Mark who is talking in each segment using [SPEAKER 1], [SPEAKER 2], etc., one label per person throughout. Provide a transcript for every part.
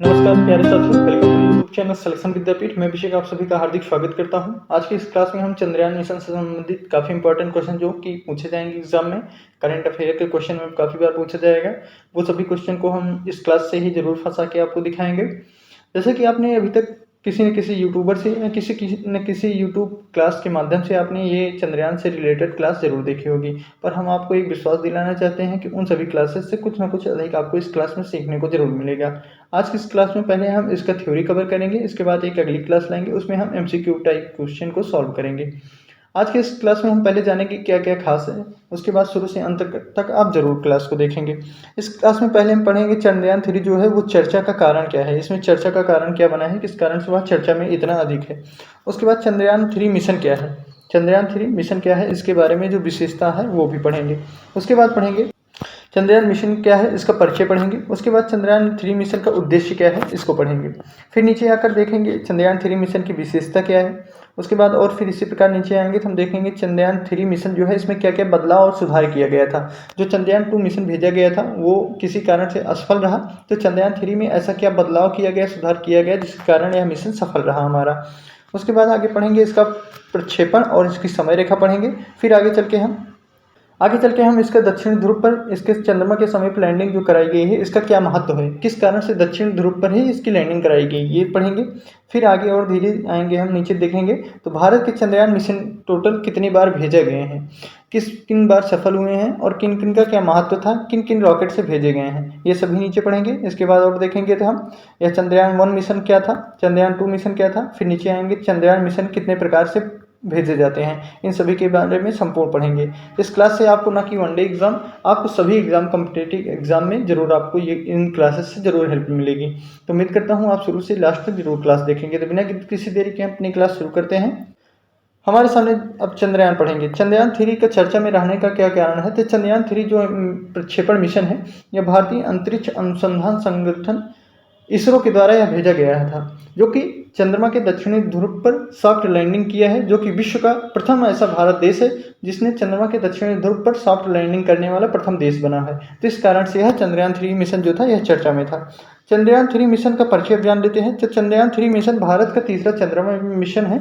[SPEAKER 1] नमस्कार प्यारे साथियों, welcome to YouTube channel selection Vidyapeeth. मैं अभिषेक आप सभी का हार्दिक स्वागत करता हूं। आज की इस क्लास में हम चंद्रयान मिशन से संबंधित काफ़ी इंपॉर्टेंट क्वेश्चन जो कि पूछे जाएंगे एग्जाम में, करंट अफेयर के क्वेश्चन में काफ़ी बार पूछा जाएगा, वो सभी क्वेश्चन को हम इस क्लास से ही जरूर फंसा के आपको दिखाएंगे। जैसे कि आपने अभी तक किसी न किसी यूट्यूबर से या किसी यूट्यूब क्लास के माध्यम से आपने ये चंद्रयान से रिलेटेड क्लास जरूर देखी होगी, पर हम आपको एक विश्वास दिलाना चाहते हैं कि उन सभी क्लासेस से कुछ ना कुछ अधिक आपको इस क्लास में सीखने को जरूर मिलेगा। आज की इस क्लास में पहले हम इसका थ्योरी कवर करेंगे, इसके बाद एक अगली क्लास लाएंगे, उसमें हम एमसीक्यू टाइप क्वेश्चन को सॉल्व करेंगे। आज के इस क्लास में हम पहले जानेंगे क्या क्या खास है, उसके बाद शुरू से अंत तक आप जरूर क्लास को देखेंगे। इस क्लास में पहले हम पढ़ेंगे चंद्रयान 3 जो है वो चर्चा का कारण क्या है, इसमें चर्चा का कारण क्या बना है, किस कारण से वह चर्चा में इतना अधिक है। उसके बाद चंद्रयान 3 मिशन क्या है, चंद्रयान 3 मिशन क्या है, इसके बारे में जो विशेषता है वो भी पढ़ेंगे। उसके बाद पढ़ेंगे चंद्रयान मिशन क्या है, इसका परिचय पढ़ेंगे। उसके बाद चंद्रयान 3 मिशन का उद्देश्य क्या है, इसको पढ़ेंगे। फिर नीचे आकर देखेंगे चंद्रयान 3 मिशन की विशेषता क्या है। उसके बाद और फिर इसी प्रकार नीचे आएंगे तो हम देखेंगे चंद्रयान 3 मिशन जो है इसमें क्या क्या बदलाव और सुधार किया गया था। जो चंद्रयान 2 मिशन भेजा गया था वो किसी कारण से असफल रहा, तो चंद्रयान 3 में ऐसा क्या बदलाव किया गया, सुधार किया गया जिसके कारण यह मिशन सफल रहा हमारा। उसके बाद आगे पढ़ेंगे इसका प्रक्षेपण और इसकी समय रेखा पढ़ेंगे। फिर आगे चल के हम इसके दक्षिण ध्रुव पर इसके चंद्रमा के समीप लैंडिंग जो कराई गई है इसका क्या महत्व है, किस कारण से दक्षिण ध्रुव पर ही इसकी लैंडिंग कराई गई, ये पढ़ेंगे। फिर आगे और धीरे आएंगे हम नीचे देखेंगे तो भारत के चंद्रयान मिशन टोटल कितनी बार भेजे गए हैं, किन बार सफल हुए हैं और किन किन का क्या महत्व था, किन किन रॉकेट से भेजे गए हैं, ये सभी नीचे पढ़ेंगे। इसके बाद और देखेंगे तो हम यह चंद्रयान 1 मिशन क्या था, चंद्रयान 2 मिशन क्या था, फिर नीचे आएंगे चंद्रयान मिशन कितने प्रकार से भेजे जाते हैं, इन सभी के बारे में संपूर्ण पढ़ेंगे। इस क्लास से आपको ना कि वनडे एग्जाम, आपको सभी एग्जाम कॉम्पिटिटिव एग्जाम में जरूर आपको ये इन क्लासेस से जरूर हेल्प मिलेगी। तो उम्मीद करता हूँ आप शुरू से लास्ट तक जरूर क्लास देखेंगे। तो बिना किसी देरी के हम अपनी क्लास शुरू करते हैं। हमारे सामने अब चंद्रयान पढ़ेंगे। चंद्रयान 3 का चर्चा में रहने का क्या कारण है, तो चंद्रयान 3 जो प्रक्षेपण मिशन है यह भारतीय अंतरिक्ष अनुसंधान संगठन इसरो के द्वारा यह भेजा गया था, जो कि चंद्रमा के दक्षिणी ध्रुव पर सॉफ्ट लैंडिंग किया है, जो कि विश्व का प्रथम ऐसा भारत देश है जिसने चंद्रमा के दक्षिणी ध्रुव पर सॉफ्ट लैंडिंग करने वाला प्रथम देश बना है। तो इस कारण से यह चंद्रयान 3 मिशन जो था यह चर्चा में था। चंद्रयान 3 मिशन का परिचय जान लेते हैं। तो चंद्रयान 3 मिशन भारत का तीसरा चंद्रमा मिशन है,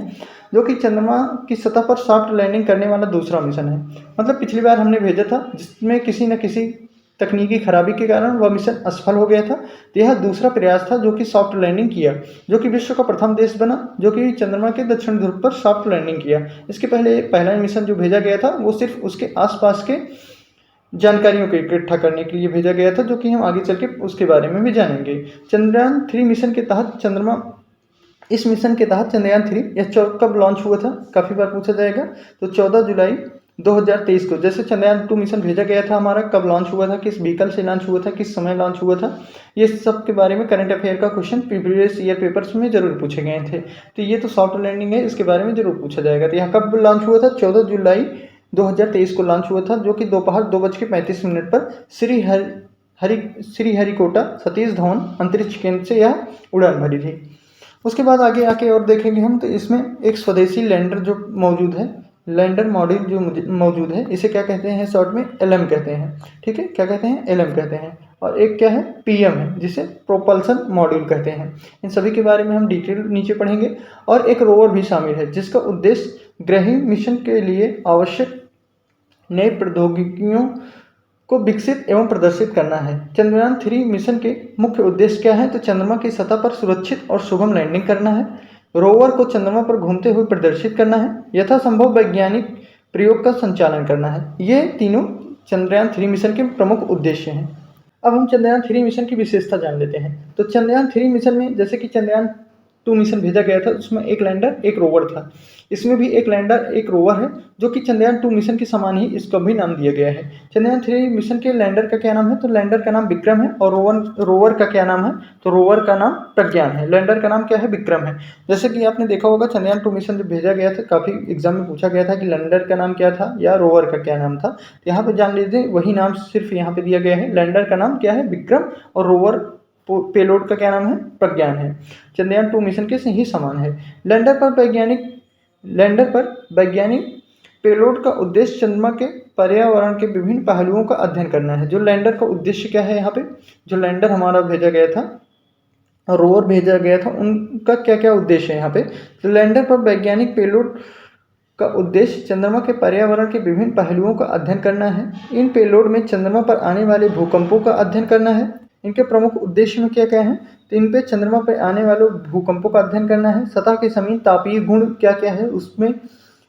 [SPEAKER 1] जो कि चंद्रमा की सतह पर सॉफ्ट लैंडिंग करने वाला दूसरा मिशन है। मतलब पिछली बार हमने भेजा था जिसमें किसी न किसी तकनीकी खराबी के कारण वह मिशन असफल हो गया था, तो यह दूसरा प्रयास था जो कि सॉफ्ट लैंडिंग किया, जो कि विश्व का प्रथम देश बना जो कि चंद्रमा के दक्षिण ध्रुव पर सॉफ्ट लैंडिंग किया। इसके पहले पहला मिशन जो भेजा गया था वो सिर्फ उसके आसपास के जानकारियों को इकट्ठा करने के लिए भेजा गया था, जो कि हम आगे चल के उसके बारे में भी जानेंगे। चंद्रयान 3 मिशन के तहत इस मिशन के तहत चंद्रयान 3 यह कब लॉन्च हुआ था, काफ़ी बार पूछा जाएगा। तो 14 जुलाई 2023 को, जैसे चंद्रयान 2 मिशन भेजा गया था हमारा, कब लॉन्च हुआ था, किस व्हीकल से लॉन्च हुआ था, किस समय लॉन्च हुआ था, ये सब के बारे में करंट अफेयर का क्वेश्चन प्रीवियस ईयर पेपर्स में जरूर पूछे गए थे। तो ये तो सॉफ्ट लैंडिंग है, इसके बारे में जरूर पूछा जाएगा। तो यह कब लॉन्च हुआ था, 14 जुलाई 2023 को लॉन्च हुआ था, जो कि दोपहर 2:35 पर श्रीहरिकोटा सतीश धवन अंतरिक्ष केंद्र से यह उड़ान भरी थी। उसके बाद आगे आके और देखेंगे हम, तो इसमें एक स्वदेशी लैंडर जो मौजूद है, लैंडर मॉड्यूल जो मौजूद है, इसे क्या कहते हैं, शॉर्ट में एलएम कहते हैं। ठीक है, क्या कहते हैं, एलएम कहते हैं। और एक क्या है, पीएम है, जिसे प्रोपल्सन मॉड्यूल कहते हैं। इन सभी के बारे में हम डिटेल नीचे पढ़ेंगे। और एक रोवर भी शामिल है जिसका उद्देश्य ग्रही मिशन के लिए आवश्यक नई प्रौद्योगिकियों को विकसित एवं प्रदर्शित करना है। चंद्रयान 3 मिशन के मुख्य उद्देश्य क्या है, तो चंद्रमा की सतह पर सुरक्षित और सुगम लैंडिंग करना है, रोवर को चंद्रमा पर घूमते हुए प्रदर्शित करना है, यथासंभव वैज्ञानिक प्रयोग का संचालन करना है। ये तीनों चंद्रयान 3 मिशन के प्रमुख उद्देश्य हैं। अब हम चंद्रयान 3 मिशन की विशेषता जान लेते हैं। तो चंद्रयान 3 मिशन में जैसे कि चंद्रयान 2 मिशन भेजा गया था उसमें एक लैंडर एक रोवर था, इसमें भी एक लैंडर एक रोवर है, जो कि चंद्रयान 2 मिशन के समान ही इसका भी नाम दिया गया है। चंद्रयान 3 मिशन के लैंडर का क्या नाम है, तो लैंडर का नाम विक्रम है, और रोवर का क्या नाम है, तो रोवर का नाम प्रज्ञान है। लैंडर का नाम क्या है, विक्रम है। जैसे कि आपने देखा होगा चंद्रयान 2 मिशन जब भेजा गया था, काफ़ी एग्जाम में पूछा गया था कि लैंडर का नाम क्या था या रोवर का क्या नाम था। यहाँ पे जान लीजिए वही नाम सिर्फ यहाँ पे दिया गया है। लैंडर का नाम क्या है, विक्रम, और रोवर पेलोड का क्या नाम है, प्रज्ञान है। चंद्रयान 2 मिशन के से ही समान है। लैंडर पर वैज्ञानिक पेलोड का उद्देश्य चंद्रमा के पर्यावरण के विभिन्न पहलुओं का अध्ययन करना है। जो लैंडर का उद्देश्य क्या है, यहाँ पे जो लैंडर हमारा भेजा गया था रोवर भेजा गया था उनका क्या क्या उद्देश्य है यहाँ पे। तो लैंडर पर वैज्ञानिक पेलोड का उद्देश्य चंद्रमा के पर्यावरण के विभिन्न पहलुओं का अध्ययन करना है। इन पेलोड में चंद्रमा पर आने वाले भूकंपों का अध्ययन करना है। इनके प्रमुख उद्देश्य में क्या क्या है, तो इन पे चंद्रमा पर आने वाले भूकंपों का अध्ययन करना है। सतह के समीप तापीय गुण क्या क्या है उसमें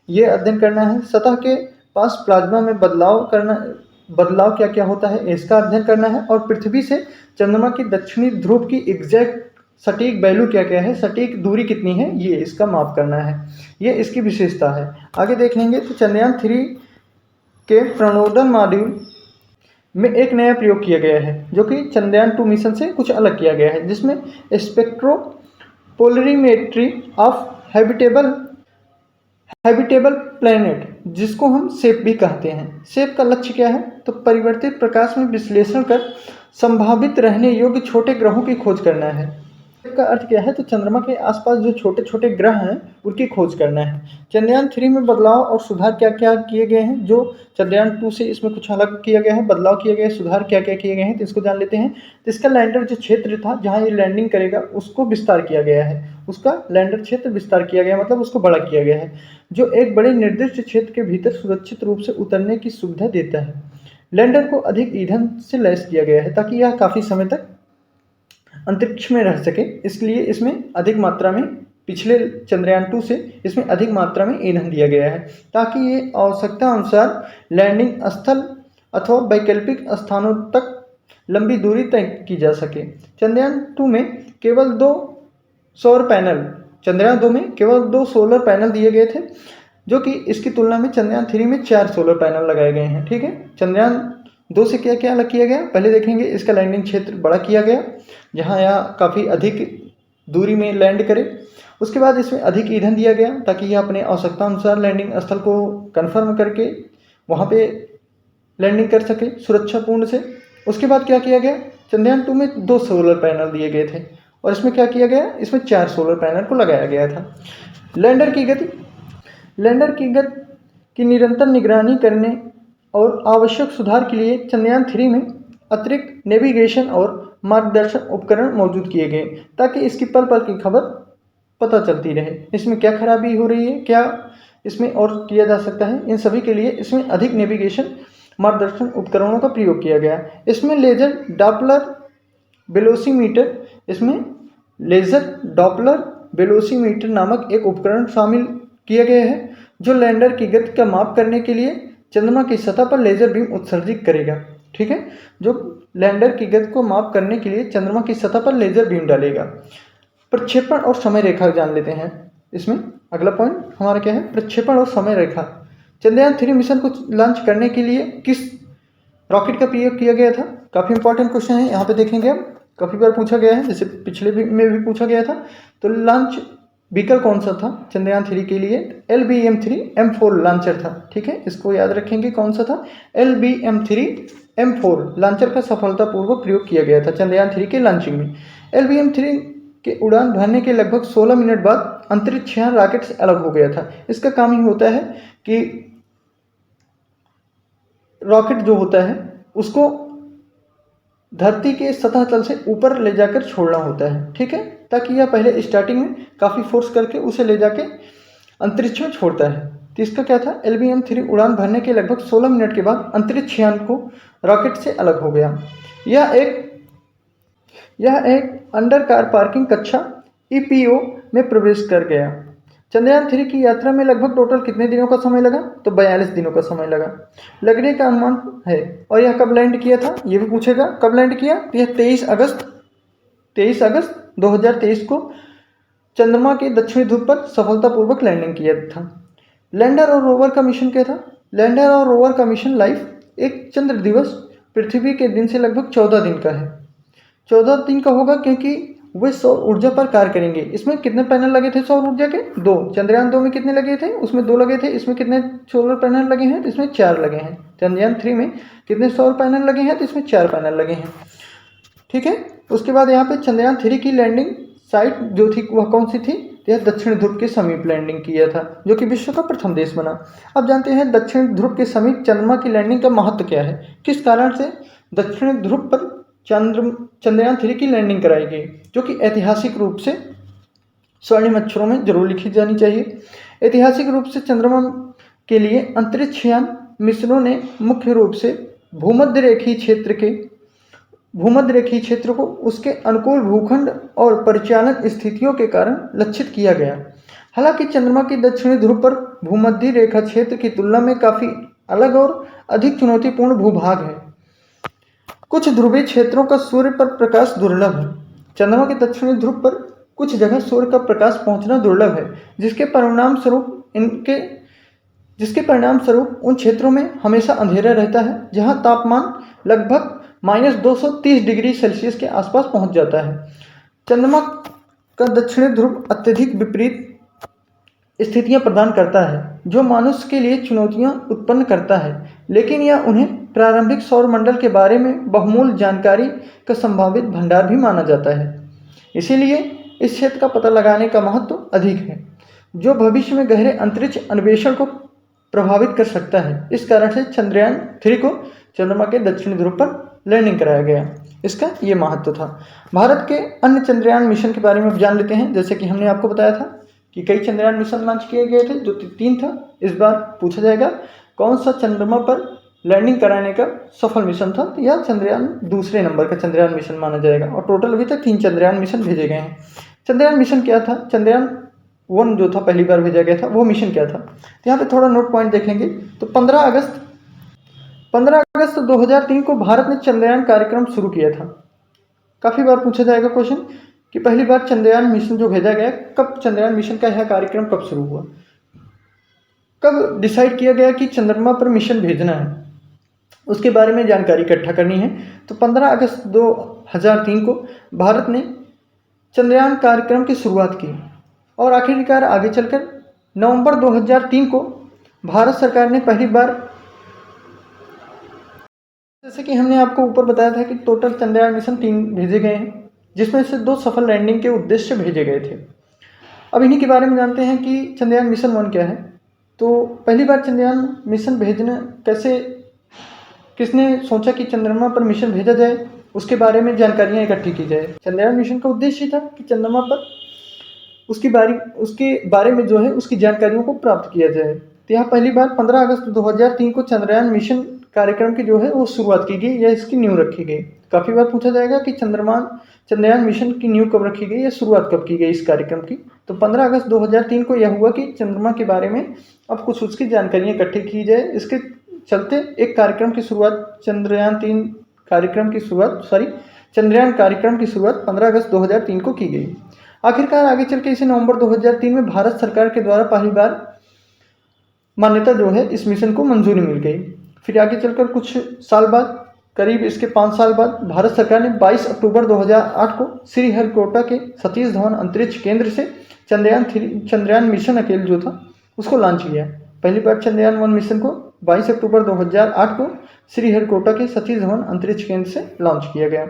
[SPEAKER 1] ये अध्ययन करना है। सतह के पास प्लाज्मा में बदलाव क्या क्या होता है इसका अध्ययन करना है। और पृथ्वी से चंद्रमा की दक्षिणी ध्रुव की एग्जैक्ट सटीक वैल्यू क्या क्या है, सटीक दूरी कितनी है, ये इसका माप करना है। ये इसकी विशेषता है। आगे देख लेंगे तो चंद्रयान 3 के प्रणोदन मॉड्यूल में एक नया प्रयोग किया गया है जो कि चंद्रयान 2 मिशन से कुछ अलग किया गया है, जिसमें स्पेक्ट्रोपोलरीमेट्री ऑफ हैबिटेबल प्लैनेट, जिसको हम सेप भी कहते हैं। सेप का लक्ष्य क्या है, तो परिवर्तित प्रकाश में विश्लेषण कर संभावित रहने योग्य छोटे ग्रहों की खोज करना है। सेप का अर्थ क्या है, तो चंद्रमा के आसपास जो छोटे छोटे ग्रह हैं उनकी खोज करना है। चंद्रयान 3 में बदलाव और सुधार क्या क्या किए गए हैं, जो चंद्रयान 2 से इसमें कुछ अलग किया गया है, बदलाव किए गए, सुधार क्या क्या किए गए हैं, तो इसको जान लेते हैं। तो इसका लैंडर जो क्षेत्र था जहाँ ये लैंडिंग करेगा उसको विस्तार किया गया है। उसका लैंडर क्षेत्र विस्तार किया गया, मतलब उसको बड़ा किया गया है, जो एक बड़े निर्दिष्ट क्षेत्र के भीतर सुरक्षित रूप से उतरने की सुविधा देता है। लैंडर को अधिक ईंधन से लैस किया गया है ताकि यह काफ़ी समय तक अंतरिक्ष में रह सके। इसलिए इसमें अधिक मात्रा में, पिछले चंद्रयान 2 से इसमें अधिक मात्रा में ईंधन दिया गया है ताकि ये आवश्यकता अनुसार लैंडिंग स्थल अथवा वैकल्पिक स्थानों तक लंबी दूरी तय की जा सके। चंद्रयान 2 में केवल 2 सौर पैनल, चंद्रयान 2 में केवल 2 सोलर पैनल दिए गए थे, जो कि इसकी तुलना में चंद्रयान 3 में 4 सोलर पैनल लगाए गए हैं। ठीक है, चंद्रयान 2 से क्या क्या अलग किया गया, पहले देखेंगे इसका लैंडिंग क्षेत्र बड़ा किया गया, जहाँ यह काफ़ी अधिक दूरी में लैंड करे। उसके बाद इसमें अधिक ईंधन दिया गया ताकि यह अपने आवश्यकता अनुसार लैंडिंग स्थल को कन्फर्म करके वहाँ पे लैंडिंग कर सके सुरक्षापूर्ण से। उसके बाद क्या किया गया, चंद्रयान 2 में 2 सोलर पैनल दिए गए थे और इसमें क्या किया गया, इसमें 4 सोलर पैनल को लगाया गया था। लैंडर की गति की निरंतर निगरानी करने और आवश्यक सुधार के लिए चंद्रयान 3 में अतिरिक्त नेविगेशन और मार्गदर्शन उपकरण मौजूद किए गए ताकि इसकी पल पल की खबर पता चलती रहे। इसमें क्या खराबी हो रही है, क्या इसमें और किया जा सकता है, इन सभी के लिए इसमें अधिक नेविगेशन मार्गदर्शन उपकरणों का प्रयोग किया गया। इसमें लेजर डॉपलर वेलोसीमीटर नामक एक उपकरण शामिल किया गया है जो लैंडर की गति का माप करने के लिए चंद्रमा की सतह पर लेजर बीम उत्सर्जित करेगा। ठीक है, जो लैंडर की गति को माप करने के लिए चंद्रमा की सतह पर लेजर बीम डालेगा। प्रक्षेपण और समय रेखा जान लेते हैं। इसमें अगला पॉइंट हमारा क्या है, प्रक्षेपण और समय रेखा। चंद्रयान 3 मिशन को लॉन्च करने के लिए किस रॉकेट का प्रयोग किया गया था, काफ़ी इंपॉर्टेंट क्वेश्चन है, यहाँ पे देखेंगे हम, काफ़ी बार पूछा गया है, जैसे पिछले में भी पूछा गया था। तो लॉन्च व्हीकल कौन सा था चंद्रयान 3 के लिए, LBM-3M4 लॉन्चर था। ठीक है, इसको याद रखेंगे कौन सा था, LBM-3M4 लॉन्चर का सफलतापूर्वक प्रयोग किया गया था चंद्रयान 3 के लॉन्चिंग में। LBM-3 के उड़ान भरने के लगभग 16 मिनट बाद अंतरिक्ष यान रॉकेट से अलग हो गया था। इसका काम ही होता है कि रॉकेट जो होता है उसको धरती के सतह तल से ऊपर ले जाकर छोड़ना होता है। ठीक है, ताकि यह पहले स्टार्टिंग में काफ़ी फोर्स करके उसे ले जाके अंतरिक्ष में छोड़ता है। तो इसका क्या था, LBM-3 उड़ान भरने के लगभग 16 मिनट के बाद अंतरिक्ष यान को रॉकेट से अलग हो गया। यह एक अंडर कार पार्किंग कक्षा EPO में प्रवेश कर गया। चंद्रयान 3 की यात्रा में लगभग टोटल कितने दिनों का समय लगा, तो 42 दिनों का समय लगने का अनुमान है। और यह कब लैंड किया था, ये भी पूछेगा कब लैंड किया, तो यह 23 अगस्त 2023 को चंद्रमा के दक्षिणी ध्रुव पर सफलतापूर्वक लैंडिंग किया था। लैंडर और रोवर का मिशन क्या था, लैंडर और रोवर का मिशन लाइफ एक चंद्र दिवस पृथ्वी के दिन से लगभग 14 दिन का है। 14 दिन का होगा क्योंकि वे सौर ऊर्जा पर कार्य करेंगे। इसमें कितने पैनल लगे थे सौर ऊर्जा के, 2। चंद्रयान 2 में कितने लगे थे, उसमें 2 लगे थे। इसमें कितने सोलर पैनल लगे हैं, तो इसमें 4 लगे हैं। चंद्रयान 3 में कितने सौर पैनल लगे हैं, तो इसमें 4 पैनल लगे हैं। ठीक है, उसके बाद यहाँ पे चंद्रयान 3 की लैंडिंग साइट जो थी वह कौन सी थी, यह दक्षिण ध्रुव के समीप लैंडिंग किया था, जो कि विश्व का प्रथम देश बना। अब जानते हैं दक्षिण ध्रुव के समीप चंद्रमा की लैंडिंग का महत्व क्या है, किस कारण से दक्षिण ध्रुव पर चंद्रयान 3 की लैंडिंग कराई गई, जो कि ऐतिहासिक रूप से स्वर्णिम अक्षरों में जरूर लिखी जानी चाहिए। ऐतिहासिक रूप से चंद्रमा के लिए अंतरिक्षयान मिशनों ने मुख्य रूप से भूमध्य रेखीय क्षेत्र को उसके अनुकूल भूखंड और परिचालन स्थितियों के कारण लक्षित किया गया। हालांकि चंद्रमा की दक्षिणी ध्रुव पर भूमध्य रेखा क्षेत्र की तुलना में काफी अलग और अधिक चुनौतीपूर्ण भूभाग है। कुछ ध्रुवीय क्षेत्रों का सूर्य पर प्रकाश दुर्लभ है। चंद्रमा के दक्षिणी ध्रुव पर कुछ जगह सूर्य का प्रकाश पहुंचना दुर्लभ है, जिसके परिणाम स्वरूप उन क्षेत्रों में हमेशा अंधेरा रहता है, जहां तापमान लगभग -230 डिग्री सेल्सियस के आसपास पहुंच जाता है। चंद्रमा का दक्षिणी ध्रुव अत्यधिक विपरीत स्थितियां प्रदान करता है, जो मनुष्य के लिए चुनौतियां उत्पन्न करता है, लेकिन यह उन्हें प्रारंभिक सौर मंडल के बारे में बहुमूल्य जानकारी का संभावित भंडार भी माना जाता है। इसीलिए इस क्षेत्र का पता लगाने का महत्व अधिक है, जो भविष्य में गहरे अंतरिक्ष अन्वेषण को प्रभावित कर सकता है। इस कारण से चंद्रयान 3 को चंद्रमा के दक्षिणी ध्रुव पर लैंडिंग कराया गया। इसका ये महत्व था। भारत के अन्य चंद्रयान मिशन के बारे में जान लेते हैं। जैसे कि हमने आपको बताया था कि कई चंद्रयान मिशन लॉन्च किए गए थे, जो 3 था। इस बार पूछा जाएगा कौन सा चंद्रमा पर लैंडिंग कराने का सफल मिशन था। यह चंद्रयान दूसरे नंबर का चंद्रयान मिशन माना जाएगा और टोटल अभी तक 3 चंद्रयान मिशन भेजे गए हैं। चंद्रयान मिशन क्या था? चंद्रयान 1 जो था पहली बार भेजा गया था, वो मिशन क्या था? तो यहाँ पे थोड़ा नोट पॉइंट देखेंगे तो 15 अगस्त 2003 को भारत ने चंद्रयान कार्यक्रम शुरू किया था। काफ़ी बार पूछा जाएगा क्वेश्चन कि पहली बार चंद्रयान मिशन जो भेजा गया, कब चंद्रयान मिशन का यह कार्यक्रम कब शुरू हुआ, कब डिसाइड किया गया कि चंद्रमा पर मिशन भेजना है, उसके बारे में जानकारी इकट्ठा करनी है। तो 15 अगस्त 2003 को भारत ने चंद्रयान कार्यक्रम की शुरुआत की और आखिरकार आगे चलकर नवंबर 2003 को भारत सरकार ने पहली बार, जैसे कि हमने आपको ऊपर बताया था कि टोटल चंद्रयान मिशन 3 भेजे गए हैं, जिसमें से 2 सफल लैंडिंग के उद्देश्य भेजे गए थे। अब इन्हीं के बारे में जानते हैं कि चंद्रयान मिशन 1 क्या है। तो पहली बार चंद्रयान मिशन भेजना किसने सोचा कि चंद्रमा पर मिशन भेजा जाए, उसके बारे में जानकारियाँ इकट्ठी की जाए। चंद्रयान मिशन का उद्देश्य था कि चंद्रमा पर उसके बारे में जो है उसकी जानकारियों को प्राप्त किया जाए। तो यहाँ पहली बार 15 अगस्त 2003 को चंद्रयान मिशन कार्यक्रम की जो है वो शुरुआत की गई या इसकी नींव रखी गई। काफ़ी बार पूछा जाएगा कि चंद्रयान मिशन की नींव कब रखी गई या शुरुआत कब की गई इस कार्यक्रम की। तो 15 अगस्त 2003 को यह हुआ कि चंद्रमा के बारे में अब कुछ उसकी जानकारियाँ इकट्ठी की जाए। इसके चलते एक कार्यक्रम की शुरुआत चंद्रयान कार्यक्रम की शुरुआत 15 अगस्त 2003 को की गई। आखिरकार आगे चल के इसे नवंबर 2003 में भारत सरकार के द्वारा पहली बार मान्यता जो है इस मिशन को मंजूरी मिल गई। फिर आगे चलकर कुछ साल बाद, करीब इसके 5 साल बाद, भारत सरकार ने 22 अक्टूबर 2008 को श्रीहरिकोटा के सतीश धवन अंतरिक्ष केंद्र से चंद्रयान मिशन अकेले जो था उसको लॉन्च किया। पहली बार चंद्रयान 1 मिशन को 22 अक्टूबर 2008 को श्रीहरिकोटा के सतीश धवन अंतरिक्ष केंद्र से लॉन्च किया गया।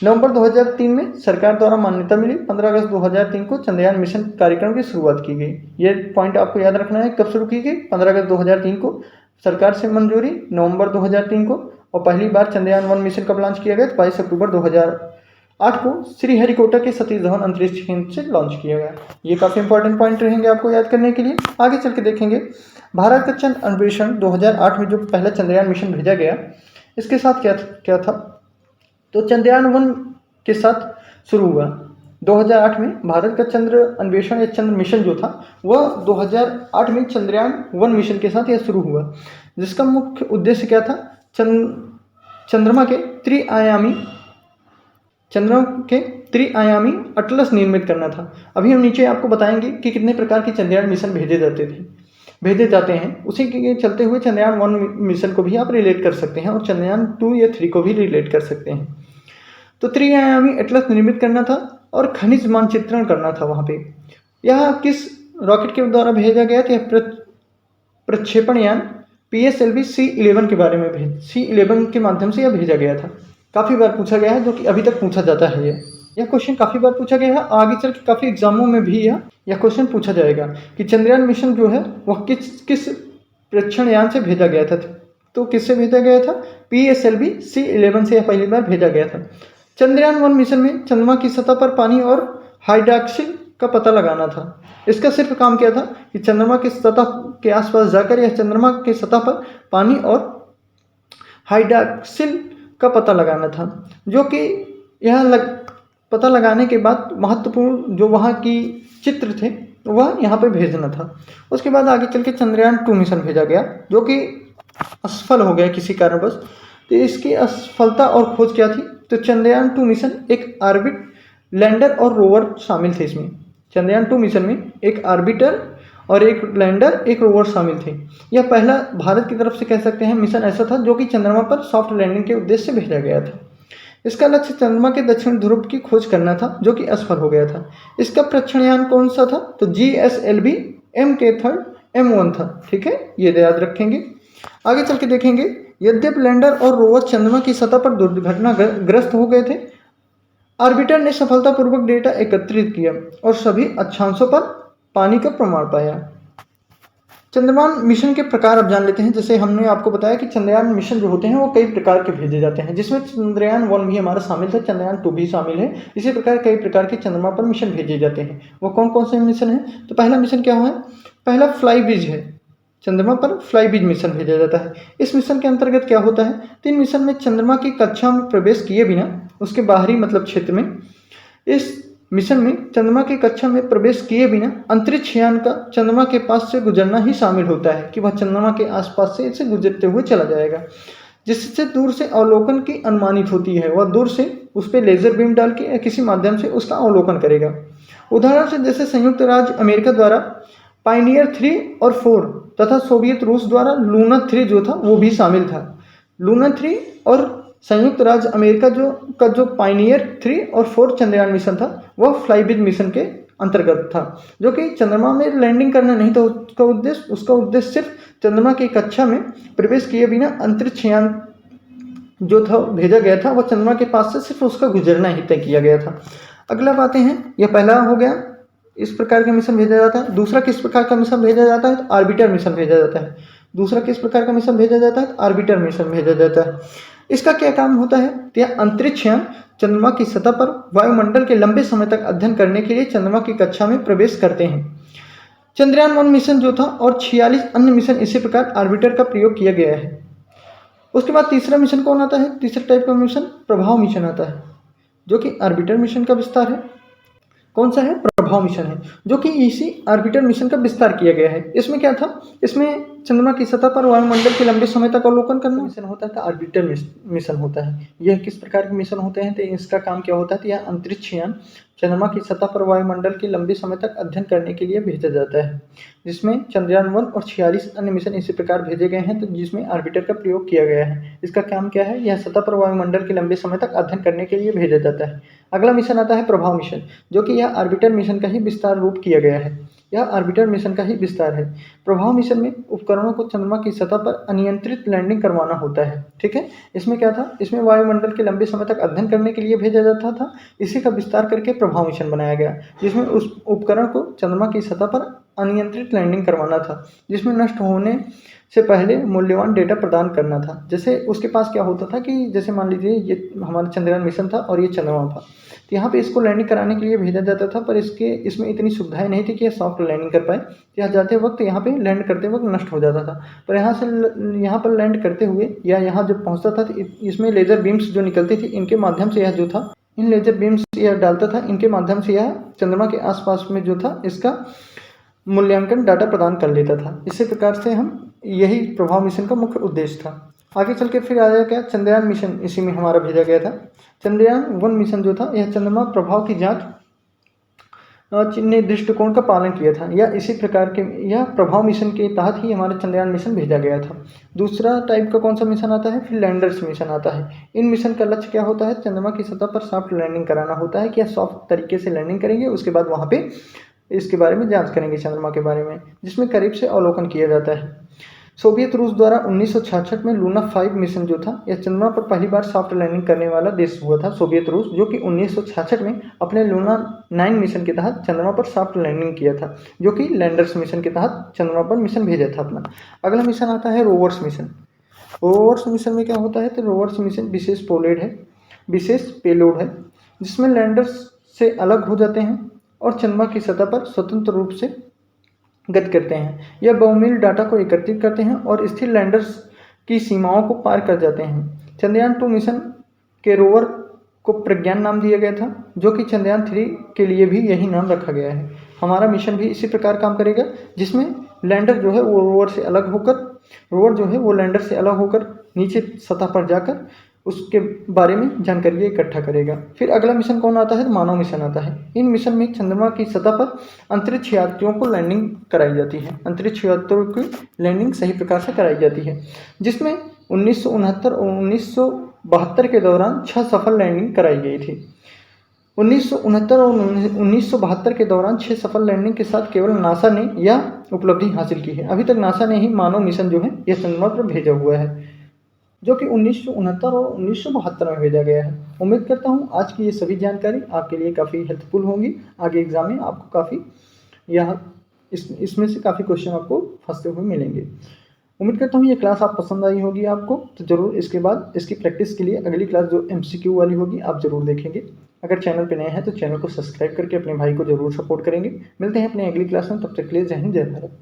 [SPEAKER 1] नवंबर 2003 में सरकार द्वारा मान्यता मिली। 15 अगस्त 2003 को चंद्रयान मिशन कार्यक्रम की शुरुआत की गई। ये पॉइंट आपको याद रखना है, कब शुरू की गई? 15 अगस्त 2003 को सरकार से मंजूरी, नवंबर 2003 को। और पहली बार चंद्रयान 1 मिशन कब लॉन्च किया गया? 22 अक्टूबर 2008 को श्रीहरिकोटा के सतीश धवन अंतरिक्ष केंद्र से लॉन्च किया गया। ये काफ़ी इंपॉर्टेंट पॉइंट रहेंगे आपको याद करने के लिए। आगे चल के देखेंगे भारत का चंद्र अन्वेषण 2008 में जो पहला चंद्रयान मिशन भेजा गया, इसके साथ क्या था? तो चंद्रयान 1 के साथ शुरू हुआ। 2008 में भारत का चंद्र अन्वेषण या चंद्र मिशन जो था वह 2008 में चंद्रयान 1 मिशन के साथ यह शुरू हुआ, जिसका मुख्य उद्देश्य क्या था? चंद्रमा के त्रिआयामी अटलस निर्मित करना था। अभी हम नीचे आपको बताएंगे कि कितने प्रकार के चंद्रयान मिशन भेजे जाते हैं। उसी के चलते हुए चंद्रयान 1 मिशन को भी आप रिलेट कर सकते हैं और चंद्रयान 2 या 3 को भी रिलेट कर सकते हैं। तो त्रिआयामी एटलस निर्मित करना था और खनिज मानचित्रण करना था वहाँ पे। यह किस रॉकेट के द्वारा भेजा गया था? प्रक्षेपण यान PSLV C-11 के बारे में C-11 के माध्यम से यह भेजा गया था। काफ़ी बार पूछा गया है, जो कि अभी तक पूछा जाता है। यह क्वेश्चन काफ़ी बार पूछा गया है। आगे चल के काफ़ी एग्जामों में भी यह क्वेश्चन पूछा जाएगा कि चंद्रयान मिशन जो है वह किस प्रेक्षण यान से भेजा गया था। तो किससे भेजा गया था? PSLV C11 से यह पहली बार भेजा गया था। चंद्रयान 1 मिशन में चंद्रमा की सतह पर पानी और हाइड्रोक्सिल का पता लगाना था। इसका सिर्फ काम क्या था कि चंद्रमा की सतह के आसपास जाकर यह चंद्रमा की सतह पर पानी और हाइड्रोक्सिल का पता लगाना था, जो कि यह पता लगाने के बाद महत्वपूर्ण जो वहाँ की चित्र थे वह यहाँ पे भेजना था। उसके बाद आगे चल के चंद्रयान 2 मिशन भेजा गया, जो कि असफल हो गया किसी कारणवश। तो इसकी असफलता और खोज क्या थी? तो चंद्रयान 2 मिशन एक ऑर्बिट, लैंडर और रोवर शामिल थे इसमें। चंद्रयान 2 मिशन में एक ऑर्बिटर और एक लैंडर, एक रोवर शामिल थे। यह पहला भारत की तरफ से कह सकते हैं मिशन ऐसा था जो कि चंद्रमा पर सॉफ्ट लैंडिंग के उद्देश्य से भेजा गया था। इसका लक्ष्य चंद्रमा के दक्षिण ध्रुव की खोज करना था, जो कि असफल हो गया था। इसका प्रक्षेपण कौन सा था? तो GSLV MK3 M1 था। ठीक है, ये याद रखेंगे। आगे चल के देखेंगे, यद्यपि लैंडर और रोवर चंद्रमा की सतह पर दुर्घटनाग्रस्त हो गए थे, ऑर्बिटर ने सफलतापूर्वक डेटा एकत्रित किया और सभी अक्षांशों पर पानी का प्रमाण पाया। चंद्रयान मिशन के प्रकार अब जान लेते हैं। जैसे हमने आपको बताया कि चंद्रयान मिशन जो होते हैं वो कई प्रकार के भेजे जाते हैं, जिसमें चंद्रयान 1 भी हमारा शामिल था, चंद्रयान 2 भी शामिल है। इसी प्रकार कई प्रकार के चंद्रमा पर मिशन भेजे जाते हैं। वो कौन कौन से मिशन हैं? तो पहला मिशन क्या हुआ है? पहला फ्लाईबिज है। चंद्रमा पर फ्लाईबिज मिशन भेजा जाता है। इस मिशन के अंतर्गत क्या होता है? 3 मिशन में चंद्रमा की कक्षा में प्रवेश किए बिना, उसके बाहरी मतलब क्षेत्र में, इस मिशन में चंद्रमा की कक्षा में प्रवेश किए बिना अंतरिक्ष यान का चंद्रमा के पास से गुजरना ही शामिल होता है, कि वह चंद्रमा के आसपास से इसे गुजरते हुए चला जाएगा, जिससे दूर से अवलोकन की अनुमानित होती है। वह दूर से उस पर लेजर बीम डाल के या किसी माध्यम से उसका अवलोकन करेगा। उदाहरण से जैसे संयुक्त राज्य अमेरिका द्वारा पायनियर 3 और 4 तथा सोवियत रूस द्वारा लूना 3 जो था वो भी शामिल था। लूना 3 और संयुक्त राज्य अमेरिका जो पायनियर 3 और 4 चंद्रयान मिशन था वह फ्लाईबिज मिशन के अंतर्गत था, जो कि चंद्रमा में लैंडिंग करना नहीं था उसका उद्देश्य सिर्फ चंद्रमा की कक्षा में प्रवेश किए बिना अंतरिक्ष यान जो था भेजा गया था, वह चंद्रमा के पास से सिर्फ उसका गुजरना ही तय किया गया था। अगला बातें हैं, यह पहला हो गया, इस प्रकार का मिशन भेजा जाता है। दूसरा किस प्रकार का मिशन भेजा जाता है? ऑर्बिटर मिशन भेजा जाता है। दूसरा किस प्रकार का मिशन भेजा जाता है? ऑर्बिटर मिशन भेजा जाता है। इसका क्या काम होता है? यह अंतरिक्ष यान चंद्रमा की सतह पर वायुमंडल के लंबे समय तक अध्ययन करने के लिए चंद्रमा की कक्षा में प्रवेश करते हैं। चंद्रयान 1 मिशन जो था और 46 अन्य मिशन इसी प्रकार ऑर्बिटर का प्रयोग किया गया है। उसके बाद तीसरा मिशन कौन आता है? तीसरा टाइप का मिशन प्रभाव मिशन आता है, जो कि ऑर्बिटर मिशन का विस्तार है। कौन सा है? प्रभाव मिशन है, जो कि इसी ऑर्बिटर मिशन का विस्तार किया गया है। इसमें क्या था? इसमें चंद्रमा की सतह पर वायुमंडल के लंबे समय तक अवलोकन करना मिशन होता था, ऑर्बिटर मिशन होता है। यह किस प्रकार के मिशन होते हैं? तो इसका काम क्या होता है? तो यह अंतरिक्ष यान चंद्रमा की सतह पर वायुमंडल के लंबे समय तक अध्ययन करने के लिए भेजा जाता है, जिसमें चंद्रयान 1 और 46 अन्य मिशन इसी प्रकार भेजे गए हैं, तो जिसमें ऑर्बिटर का प्रयोग किया गया है। इसका काम क्या है? यह सतह पर वायुमंडल के लंबे समय तक अध्ययन करने के लिए भेजा जाता है। अगला मिशन आता है प्रभाव मिशन, जो कि यह ऑर्बिटर मिशन का ही विस्तार रूप किया गया है। यह ऑर्बिटर मिशन का ही विस्तार है। प्रभाव मिशन में उपकरणों को चंद्रमा की सतह पर अनियंत्रित लैंडिंग करवाना होता है। ठीक है, इसमें क्या था? इसमें वायुमंडल के लंबे समय तक अध्ययन करने के लिए भेजा जाता था। इसी का विस्तार करके प्रभाव मिशन बनाया गया, जिसमें उस उपकरण को चंद्रमा की सतह पर अनियंत्रित लैंडिंग करवाना था, जिसमें नष्ट होने से पहले मूल्यवान डेटा प्रदान करना था। जैसे उसके पास क्या होता था कि जैसे मान लीजिए ये हमारा चंद्रयान मिशन था और ये चंद्रमा था, तो यहाँ पे इसको लैंडिंग कराने के लिए भेजा जाता था, पर इसमें इतनी सुविधाएं नहीं थी कि यह सॉफ्ट लैंडिंग कर पाए। यहाँ जाते वक्त यहाँ पे लैंड करते वक्त नष्ट हो जाता था, पर यहाँ पर लैंड करते हुए या यहाँ जब पहुँचता था तो इसमें लेजर बीम्स जो निकलती थी, इनके माध्यम से यह जो था, इन लेजर बीम्स यह डालता था, इनके माध्यम से यह चंद्रमा के आसपास में जो था इसका मूल्यांकन डाटा प्रदान कर लेता था। इसी प्रकार से यही प्रभाव मिशन का मुख्य उद्देश्य था। आगे चल के फिर आया क्या? चंद्रयान मिशन इसी में हमारा भेजा गया था। चंद्रयान 1 मिशन जो था यह चंद्रमा प्रभाव की जांच ने दृष्टिकोण का पालन किया था, या इसी प्रकार के यह प्रभाव मिशन के तहत ही हमारा चंद्रयान मिशन भेजा गया था। दूसरा टाइप का कौन सा मिशन आता है? फिर लैंडर्स मिशन आता है। इन मिशन का लक्ष्य क्या होता है? चंद्रमा की सतह पर सॉफ्ट लैंडिंग कराना होता है, कि यह सॉफ्ट तरीके से लैंडिंग करेंगे, उसके बाद वहाँ पे इसके बारे में जांच करेंगे चंद्रमा के बारे में, जिसमें करीब से अवलोकन किया जाता है। सोवियत रूस द्वारा 1966 में लूना 5 मिशन जो था यह चंद्रमा पर पहली बार सॉफ्ट लैंडिंग करने वाला देश हुआ था, सोवियत रूस, जो कि 1966 में अपने लूना 9 मिशन के तहत चंद्रमा पर सॉफ्ट लैंडिंग किया था, जो कि लैंडर्स मिशन के तहत चंद्रमा पर मिशन भेजा था अपना। अगला मिशन आता है रोवर्स मिशन। रोवर्स मिशन में क्या होता है, तो रोवर्स मिशन विशेष पेलोड है जिसमें लैंडर्स से अलग हो जाते हैं और चंद्रमा की सतह पर स्वतंत्र रूप से गति करते हैं। यह बहुमूल्य डाटा को एकत्रित करते हैं और स्थिर लैंडर्स की सीमाओं को पार कर जाते हैं। चंद्रयान 2 मिशन के रोवर को प्रज्ञान नाम दिया गया था, जो कि चंद्रयान 3 के लिए भी यही नाम रखा गया है। हमारा मिशन भी इसी प्रकार काम करेगा, जिसमें लैंडर जो है वो रोवर जो है वो लैंडर से अलग होकर नीचे सतह पर जाकर उसके बारे में जानकारी इकट्ठा करेगा। फिर अगला मिशन कौन आता है, तो मानव मिशन आता है। इन मिशन में चंद्रमा की सतह पर अंतरिक्ष यात्रियों को लैंडिंग कराई जाती है। अंतरिक्ष यात्रियों की लैंडिंग सही प्रकार से कराई जाती है, जिसमें 1969 और 1972 के दौरान 6 सफल लैंडिंग कराई गई थी। 1969 और 1972 के दौरान 6 सफल लैंडिंग के साथ केवल नासा ने यह उपलब्धि हासिल की है। अभी तक नासा ने ही मानव मिशन जो है यह चंद्रमा पर भेजा हुआ है, जो कि 1969 और 1972 में भेजा गया है। उम्मीद करता हूँ आज की ये सभी जानकारी आपके लिए काफ़ी हेल्पफुल होंगी। आगे एग्जाम में आपको काफ़ी इसमें से काफ़ी क्वेश्चन आपको फंसते हुए मिलेंगे। उम्मीद करता हूँ ये क्लास आप पसंद आई होगी आपको, तो ज़रूर इसके बाद इसकी प्रैक्टिस के लिए अगली क्लास जो MCQ वाली होगी आप ज़रूर देखेंगे। अगर चैनल पर नए हैं तो चैनल को सब्सक्राइब करके अपने भाई को ज़रूर सपोर्ट करेंगे। मिलते हैं अपने अगली क्लास में, तब तक के लिए जय हिंद जय भारत।